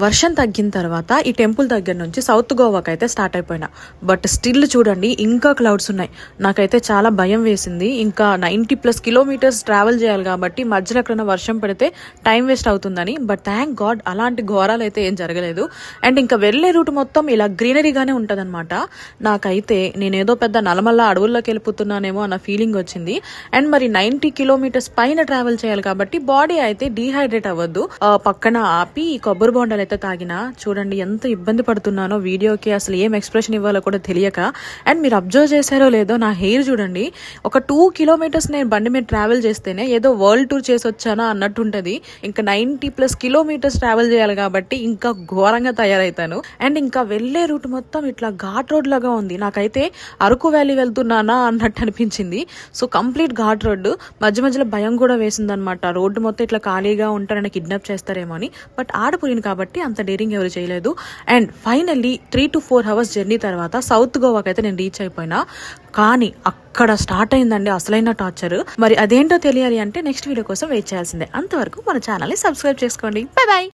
వర్షం తగ్గిన తర్వాత ఈ టెంపుల్ దగ్గర నుంచి సౌత్ గోవాకి అయితే స్టార్ట్ అయిపోయినా. బట్ స్టిల్ చూడండి ఇంకా క్లౌడ్స్ ఉన్నాయి. నాకైతే చాలా భయం వేసింది. ఇంకా 90+ కిలోమీటర్స్ ట్రావెల్ చేయాలి కాబట్టి మధ్యలో ఎక్కడైనా వర్షం పడితే టైం వేస్ట్ అవుతుందని. బట్ థ్యాంక్ గాడ్ అలాంటి ఘోరాలు అయితే ఏం జరగలేదు. అండ్ ఇంకా వెళ్లే రూట్ మొత్తం ఇలా గ్రీనరీగానే ఉంటదన్నమాట. నాకైతే నేనేదో పెద్ద నలమల్ల అడవుల్లోకి వెళ్ళిపోతున్నానేమో అన్న ఫీలింగ్ వచ్చింది. అండ్ మరి 90 కిలోమీటర్స్ పైన ట్రావెల్ చేయాలి కాబట్టి బాడీ అయితే డీహైడ్రేట్ అవ్వద్దు. పక్కన ఆపి కొబ్బరి బొండాలు అయితే తాగినా. చూడండి ఎంత ఇబ్బంది పడుతున్నానో వీడియోకి, అసలు ఏం ఎక్స్ప్రెషన్ ఇవ్వాలో కూడా తెలియక. అండ్ మీరు అబ్జర్వ్ చేశారో లేదో నా హెయిర్ చూడండి, ఒక 2 కిలోమీటర్స్ నేను బండి మీద ట్రావెల్ చేస్తేనే ఏదో వరల్డ్ టూర్ చేసి వచ్చానా అన్నట్టు ఉంటది. ఇంకా 90+ కిలోమీటర్స్ ట్రావెల్ చేయాలి కాబట్టి ఇంకా ఘోరంగా తయారైతాను. అండ్ ఇంకా వెళ్లే రూట్ మొత్తం ఇట్లా ఘాట్ రోడ్ లాగా ఉంది. నాకైతే అరకు వ్యాలీ వెళ్తున్నానా అన్నట్టు అనిపించింది. So complete ghat road. మధ్య మధ్యలో భయం కూడా వేసిందనమాట. రోడ్డు మొత్తం ఇట్లా ఖాళీగా ఉంటారని కిడ్నాప్ చేస్తారేమో అని. బట్ ఆడపురిని కాబట్టి అంత డేరింగ్ ఎవరు చేయలేదు. And finally 3 to 4 hours journey తర్వాత సౌత్ గోవాకి అయితే నేను రీచ్ అయిపోయినా. కానీ అక్కడ స్టార్ట్ అయిందండి అసలైన టార్చర్. మరి అదేంటో తెలియాలి అంటే నెక్స్ట్ వీడియో కోసం వెయిట్ చేయాల్సిందే. అంతవరకు మన ఛానల్ని సబ్స్క్రైబ్ చేసుకోండి. By by.